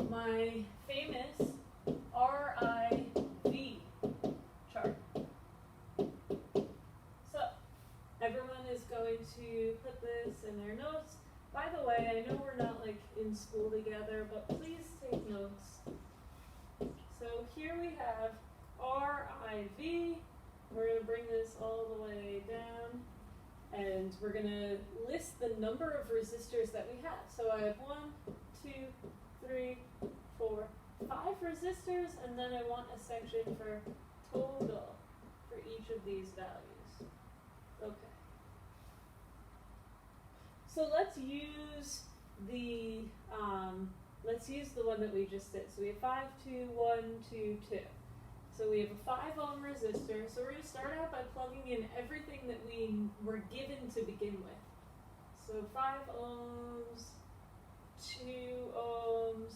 my famous RIV chart. So everyone is going to put this in their notes. By the way, I know we're not like in school together, but please take notes. So here we have RIV. We're going to bring this all the way down, and we're going to list the number of resistors that we have. So I have 1, 2, 3, 4, 5 resistors, and then I want a section for total for each of these values. Okay. So let's use the one that we just did. So we have 5, 2, 1, 2, 2. So we have a 5 ohm resistor. So we're going to start out by plugging in everything that we were given to begin with. So 5 ohms, 2 ohms,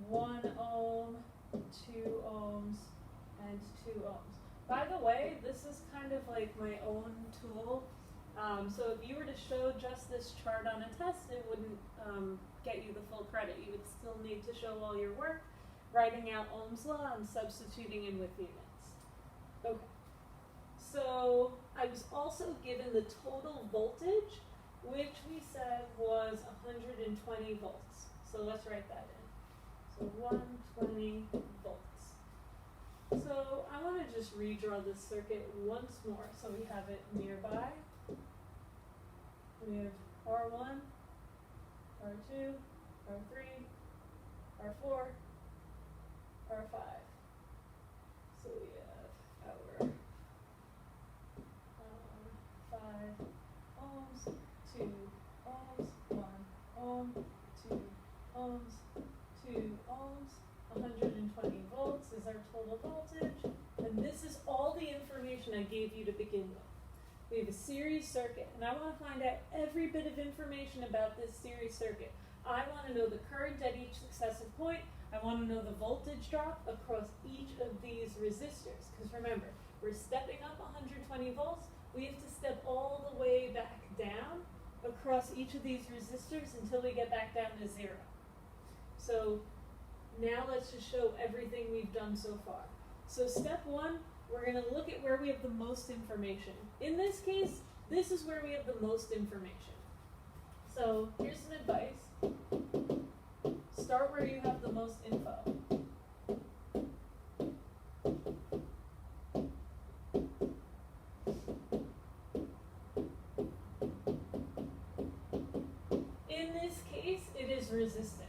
1 ohm, 2 ohms, and 2 ohms. By the way, this is kind of like my own tool. So if you were to show just this chart on a test, it wouldn't get you the full credit. You would still need to show all your work, writing out Ohm's law and substituting in with units. Okay. So I was also given the total voltage, which we said was 120 volts. So let's write that in. So 120 volts. So I want to just redraw this circuit once more so we have it nearby. We have R1, R2, R3, R4, R5. So we have our 5 ohms, 2 ohms, 1 ohm, 2 ohms, 2 ohms, 120 volts is our total voltage. And this is all the information I gave you to begin with. We have a series circuit, and I want to find out every bit of information about this series circuit. I want to know the current at each successive point. I want to know the voltage drop across each of these resistors. Because remember, we're stepping up 120 volts. We have to step all the way back down across each of these resistors until we get back down to 0. So now let's just show everything we've done so far. So step 1, we're going to look at where we have the most information. In this case, this is where we have the most information. So here's some advice. Start where you have the most info. In this case, it is resistance.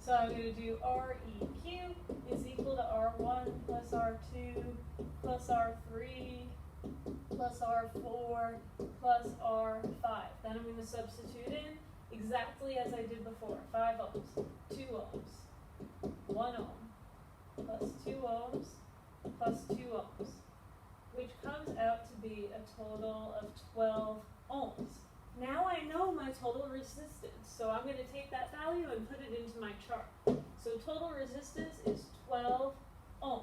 So I'm going to do Req is equal to R1 plus R2 plus R3 plus R4 plus R5. Then I'm going to substitute in exactly as I did before. 5 ohms, 2 ohms, 1 ohm, plus 2 ohms, plus 2 ohms, which comes out to be a total of 12 ohms. Now I know my total resistance, so I'm going to take that value and put it into my chart. So total resistance is 12 ohms.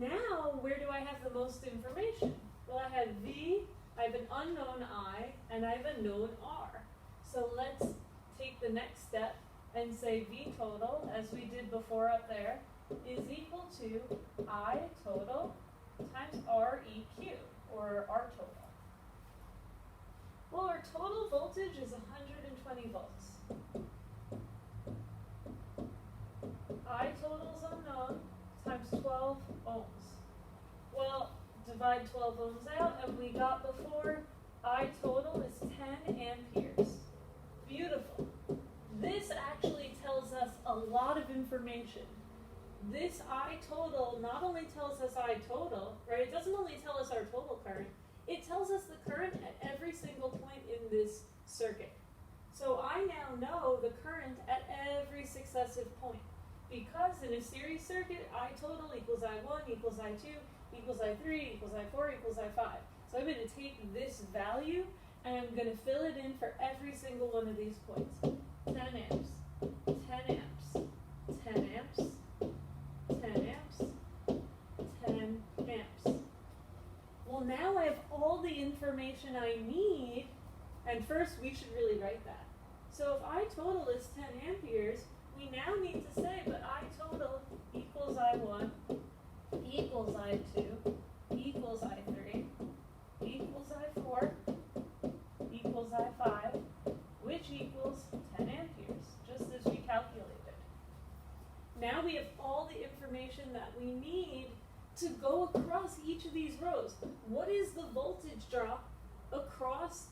Now, where do I have the most information? Well, I have V, I have an unknown I, and I have a known R. So let's take the next step and say V total, as we did before up there, is equal to I total times Req, or R total. Well, our total voltage is 120 volts. I total is unknown times 12 ohms. Well, divide 12 ohms out, and we got before I total is 10 amperes. Beautiful. This actually tells us a lot of information. This I total not only tells us I total, right? It doesn't only tell us our total current, it tells us the current at every single point in this circuit. So I now know the current at every successive point. Because in a series circuit, I total equals I1 equals I2 equals I3 equals I4 equals I5. So I'm going to take this value and I'm going to fill it in for every single one of these points. 10 amps, 10 amps, 10 amps, 10 amps, 10 amps. Well, now I have all the information I need, and first we should really write that. So if I total is 10 amperes, we now need to say, but I total equals I1 equals I2 equals I3 equals I4 equals I5, which equals 10 amperes, just as we calculated. Now we have all the information that we need to go across each of these rows. What is the voltage drop across